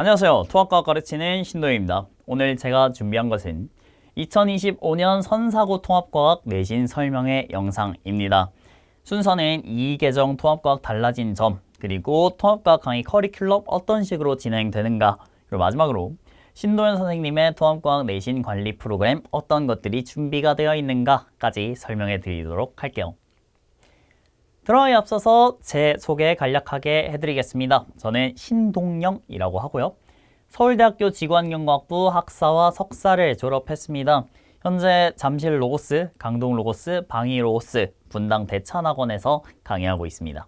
안녕하세요. 통합과학 가르치는 신도희입니다. 오늘 제가 준비한 것은 2025년 선사고 통합과학 내신 설명회 영상입니다. 순서는 이계정 통합과학 달라진 점, 그리고 통합과학 강의 커리큘럼 어떤 식으로 진행되는가, 그리고 마지막으로 신도현 선생님의 통합과학 내신 관리 프로그램 어떤 것들이 준비가 되어 있는가까지 설명해 드리도록 할게요. 들어가기 앞서서 제 소개 간략하게 해드리겠습니다. 저는 신동영이라고 하고요. 서울대학교 지구환경과학부 학사와 석사를 졸업했습니다. 현재 잠실 로고스, 강동 로고스, 방위 로고스, 분당 대찬학원에서 강의하고 있습니다.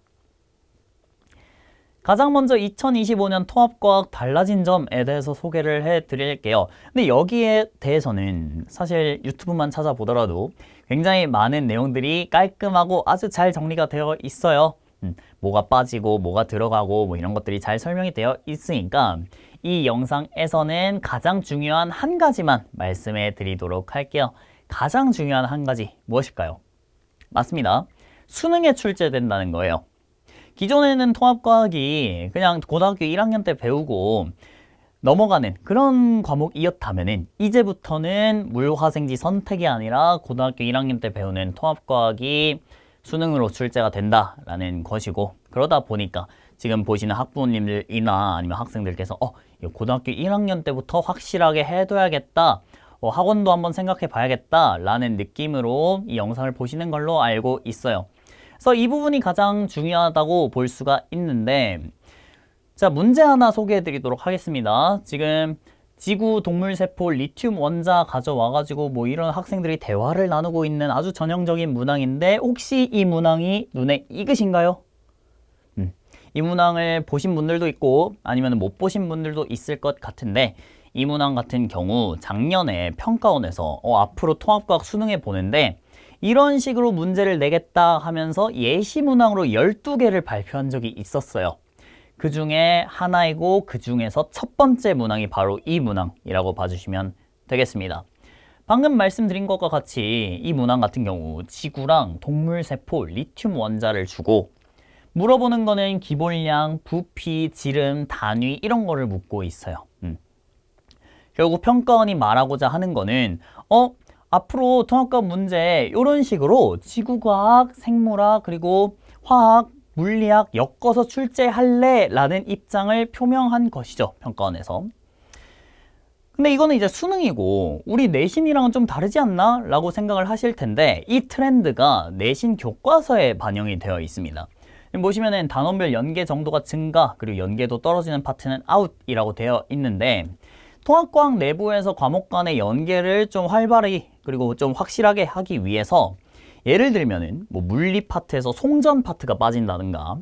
가장 먼저 2025년 통합과학 달라진 점에 대해서 소개를 해드릴게요. 근데 여기에 대해서는 사실 유튜브만 찾아보더라도 굉장히 많은 내용들이 깔끔하고 아주 잘 정리가 되어 있어요. 뭐가 빠지고 뭐가 들어가고 뭐 이런 것들이 잘 설명이 되어 있으니까 이 영상에서는 가장 중요한 한 가지만 말씀해 드리도록 할게요. 가장 중요한 한 가지 무엇일까요? 맞습니다. 수능에 출제된다는 거예요. 기존에는 통합과학이 그냥 고등학교 1학년 때 배우고 넘어가는 그런 과목이었다면은 이제부터는 물화생지 선택이 아니라 고등학교 1학년 때 배우는 통합과학이 수능으로 출제가 된다라는 것이고, 그러다 보니까 지금 보시는 학부모님들이나 아니면 학생들께서 고등학교 1학년 때부터 확실하게 해둬야겠다, 학원도 한번 생각해 봐야겠다 라는 느낌으로 이 영상을 보시는 걸로 알고 있어요. 그래서 이 부분이 가장 중요하다고 볼 수가 있는데, 자, 문제 하나 소개해 드리도록 하겠습니다. 지금 지구 동물세포 리튬 원자 가져와가지고 뭐 이런 학생들이 대화를 나누고 있는 아주 전형적인 문항인데, 혹시 이 문항이 눈에 익으신가요? 이 문항을 보신 분들도 있고 아니면 못 보신 분들도 있을 것 같은데, 이 문항 같은 경우 작년에 평가원에서 앞으로 통합과학 수능에 보는데 이런 식으로 문제를 내겠다 하면서 예시 문항으로 12개를 발표한 적이 있었어요. 그 중에 하나이고 그 중에서 첫 번째 문항이 바로 이 문항이라고 봐주시면 되겠습니다. 방금 말씀드린 것과 같이 이 문항 같은 경우 지구랑 동물세포 리튬 원자를 주고 물어보는 거는 기본량, 부피, 지름, 단위 이런 거를 묻고 있어요. 결국 평가원이 말하고자 하는 거는 앞으로 통합과학 문제 이런 식으로 지구과학, 생물학, 그리고 화학, 물리학 엮어서 출제할래 라는 입장을 표명한 것이죠, 평가원에서. 근데 이거는 이제 수능이고 우리 내신이랑은 좀 다르지 않나? 라고 생각을 하실 텐데, 이 트렌드가 내신 교과서에 반영이 되어 있습니다. 보시면은 단원별 연계 정도가 증가, 그리고 연계도 떨어지는 파트는 아웃이라고 되어 있는데, 통합과학 내부에서 과목 간의 연계를 좀 활발히 그리고 좀 확실하게 하기 위해서 예를 들면은 뭐 물리 파트에서 송전 파트가 빠진다든가,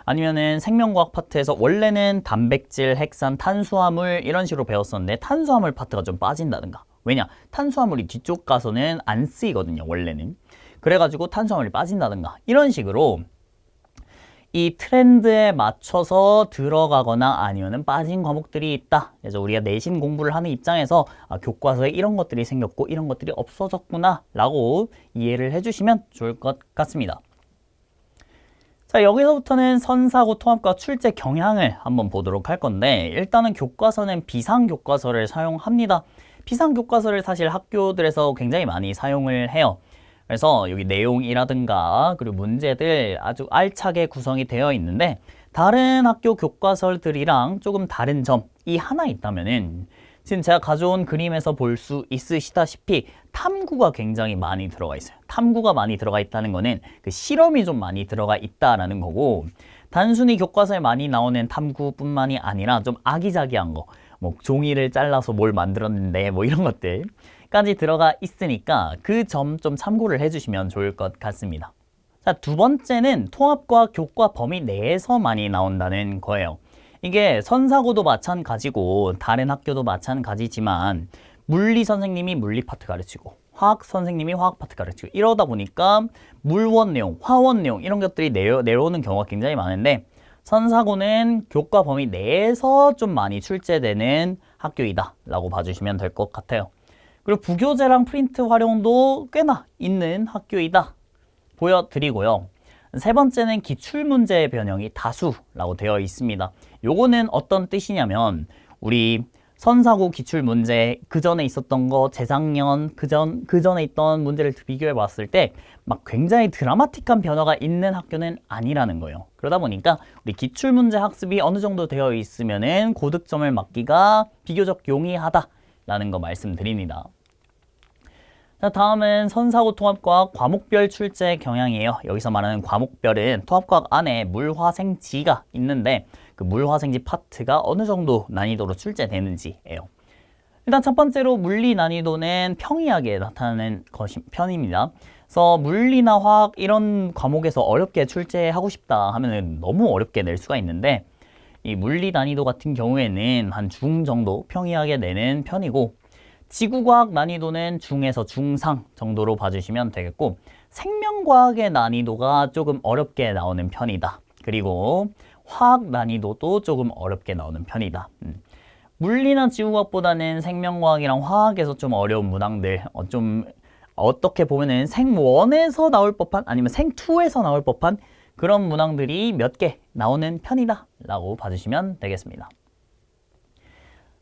아니면은 생명과학 파트에서 원래는 단백질, 핵산, 탄수화물 이런 식으로 배웠었는데 탄수화물 파트가 좀 빠진다든가. 왜냐? 탄수화물이 뒤쪽 가서는 안 쓰이거든요, 원래는. 그래가지고 탄수화물이 빠진다든가 이런 식으로 이 트렌드에 맞춰서 들어가거나 아니면은 빠진 과목들이 있다. 그래서 우리가 내신 공부를 하는 입장에서 교과서에 이런 것들이 생겼고 이런 것들이 없어졌구나 라고 이해를 해주시면 좋을 것 같습니다. 자, 여기서부터는 선사고 통합과학 출제 경향을 한번 보도록 할 건데, 일단은 교과서는 비상교과서를 사용합니다. 비상교과서를 사실 학교들에서 굉장히 많이 사용을 해요. 그래서 여기 내용이라든가 그리고 문제들 아주 알차게 구성이 되어 있는데, 다른 학교 교과서들이랑 조금 다른 점이 하나 있다면은 지금 제가 가져온 그림에서 볼 수 있으시다시피 탐구가 굉장히 많이 들어가 있어요. 탐구가 많이 들어가 있다는 거는 그 실험이 좀 많이 들어가 있다라는 거고, 단순히 교과서에 많이 나오는 탐구뿐만이 아니라 좀 아기자기한 거, 뭐 종이를 잘라서 뭘 만들었는데 뭐 이런 것들 까지 들어가 있으니까 그 점 좀 참고를 해주시면 좋을 것 같습니다. 자, 두 번째는 통합과학 교과 범위 내에서 많이 나온다는 거예요. 이게 선사고도 마찬가지고 다른 학교도 마찬가지지만 물리 선생님이 물리 파트 가르치고 화학 선생님이 화학 파트 가르치고 이러다 보니까 물원 내용, 화원 내용 이런 것들이 내려오는 경우가 굉장히 많은데, 선사고는 교과 범위 내에서 좀 많이 출제되는 학교이다 라고 봐주시면 될 것 같아요. 그리고 부교재랑 프린트 활용도 꽤나 있는 학교이다 보여드리고요. 세 번째는 기출문제의 변형이 다수라고 되어 있습니다. 요거는 어떤 뜻이냐면 우리 선사고 기출 문제 그 전에 있었던 거 재작년 그 전에 있던 문제를 비교해 봤을 때 막 굉장히 드라마틱한 변화가 있는 학교는 아니라는 거예요. 그러다 보니까 우리 기출 문제 학습이 어느 정도 되어 있으면은 고득점을 맞기가 비교적 용이하다라는 거 말씀드립니다. 자, 다음은 선사고 통합과학 과목별 출제 경향이에요. 여기서 말하는 과목별은 통합과학 안에 물화생지가 있는데 그 물화생지 파트가 어느 정도 난이도로 출제되는지예요. 일단 첫 번째로 물리 난이도는 평이하게 나타나는 편입니다. 그래서 물리나 화학 이런 과목에서 어렵게 출제하고 싶다 하면은 너무 어렵게 낼 수가 있는데 이 물리 난이도 같은 경우에는 한 중 정도 평이하게 내는 편이고 지구과학 난이도는 중에서 중상 정도로 봐주시면 되겠고 생명과학의 난이도가 조금 어렵게 나오는 편이다. 그리고 화학 난이도도 조금 어렵게 나오는 편이다. 물리나 지구과학보다는 생명과학이랑 화학에서 좀 어려운 문항들 좀 어떻게 보면은 생1에서 나올 법한 아니면 생2에서 나올 법한 그런 문항들이 몇 개 나오는 편이다 라고 봐주시면 되겠습니다.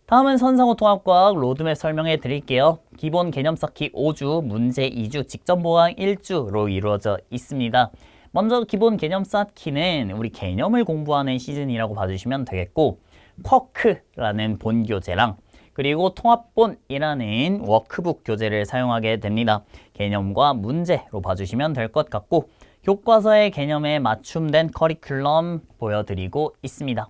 다음은 선사고 통합과학 로드맵 설명해 드릴게요. 기본 개념 쌓기 5주, 문제 2주, 직전 보강 1주로 이루어져 있습니다. 먼저 기본 개념 쌓기는 우리 개념을 공부하는 시즌이라고 봐주시면 되겠고 쿼크라는 본교재랑 그리고 통합본이라는 워크북 교재를 사용하게 됩니다. 개념과 문제로 봐주시면 될 것 같고 교과서의 개념에 맞춤된 커리큘럼 보여드리고 있습니다.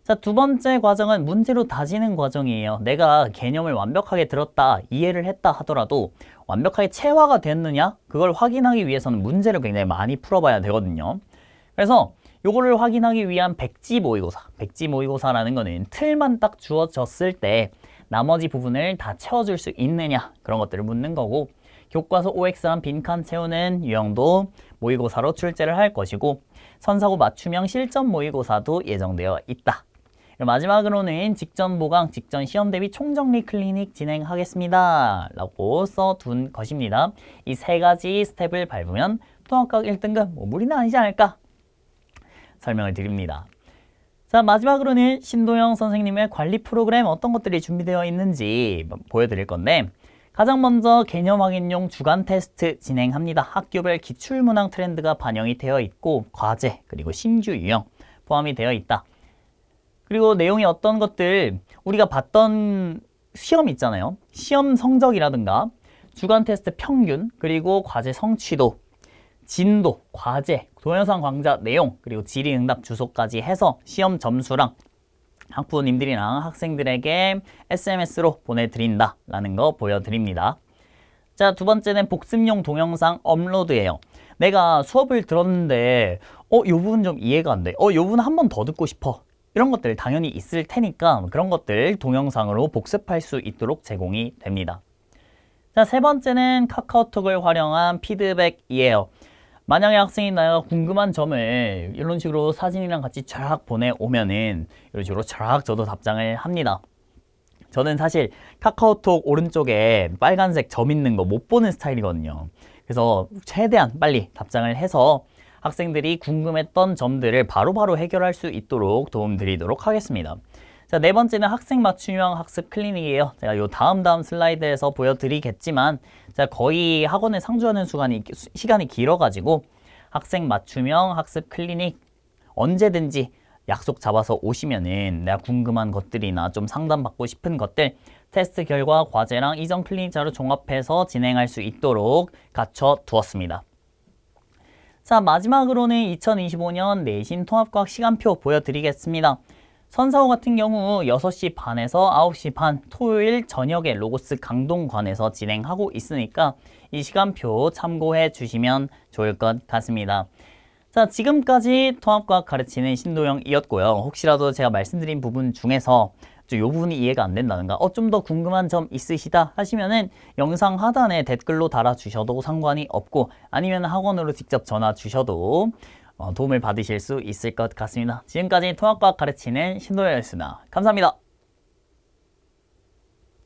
자, 두 번째 과정은 문제로 다지는 과정이에요. 내가 개념을 완벽하게 들었다, 이해를 했다 하더라도 완벽하게 체화가 됐느냐? 그걸 확인하기 위해서는 문제를 굉장히 많이 풀어봐야 되거든요. 그래서 요거를 확인하기 위한 백지 모의고사라는 거는 틀만 딱 주어졌을 때 나머지 부분을 다 채워줄 수 있느냐 그런 것들을 묻는 거고 교과서 OX랑 빈칸 채우는 유형도 모의고사로 출제를 할 것이고 선사고 맞춤형 실전 모의고사도 예정되어 있다. 마지막으로는 직전 보강, 직전 시험 대비 총정리 클리닉 진행하겠습니다 라고 써둔 것입니다. 이 세 가지 스텝을 밟으면 통합과학 1등급 무리는 아니지 않을까 설명을 드립니다. 자, 마지막으로는 신도영 선생님의 관리 프로그램 어떤 것들이 준비되어 있는지 보여드릴 건데 가장 먼저 개념 확인용 주간 테스트 진행합니다. 학교별 기출문항 트렌드가 반영이 되어 있고 과제 그리고 신규 유형 포함이 되어 있다. 그리고 내용이 어떤 것들 우리가 봤던 시험 있잖아요. 시험 성적이라든가 주간 테스트 평균 그리고 과제 성취도 진도, 과제, 동영상 강좌 내용, 그리고 질의응답 주소까지 해서 시험 점수랑 학부모님들이랑 학생들에게 SMS로 보내드린다라는 거 보여드립니다. 자, 두 번째는 복습용 동영상 업로드예요. 내가 수업을 들었는데 요 부분 좀 이해가 안 돼. 요 부분 한 번 더 듣고 싶어. 이런 것들 당연히 있을 테니까 그런 것들 동영상으로 복습할 수 있도록 제공이 됩니다. 자, 세 번째는 카카오톡을 활용한 피드백이에요. 만약에 학생이 내가 궁금한 점을 이런 식으로 사진이랑 같이 쫙 보내오면은 이런 식으로 쫙 저도 답장을 합니다. 저는 사실 카카오톡 오른쪽에 빨간색 점 있는 거 못 보는 스타일이거든요. 그래서 최대한 빨리 답장을 해서 학생들이 궁금했던 점들을 바로바로 해결할 수 있도록 도움드리도록 하겠습니다. 자, 네 번째는 학생 맞춤형 학습 클리닉이에요. 제가 요 다음 슬라이드에서 보여드리겠지만 자, 거의 학원에 상주하는 시간이 길어가지고 학생 맞춤형 학습 클리닉 언제든지 약속 잡아서 오시면은 내가 궁금한 것들이나 좀 상담받고 싶은 것들 테스트 결과 과제랑 이전 클리닉 자료 종합해서 진행할 수 있도록 갖춰두었습니다. 자, 마지막으로는 2025년 내신 통합과학 시간표 보여드리겠습니다. 선사고 같은 경우 6시 반에서 9시 반 토요일 저녁에 로고스 강동관에서 진행하고 있으니까 이 시간표 참고해 주시면 좋을 것 같습니다. 자, 지금까지 통합과학 가르치는 신도영이었고요. 혹시라도 제가 말씀드린 부분 중에서 이 부분이 이해가 안 된다든가 좀 더 궁금한 점 있으시다 하시면은 영상 하단에 댓글로 달아주셔도 상관이 없고 아니면 학원으로 직접 전화 주셔도 도움을 받으실 수 있을 것 같습니다. 지금까지 통합과학 가르치는 신도영이었습니다. 감사합니다.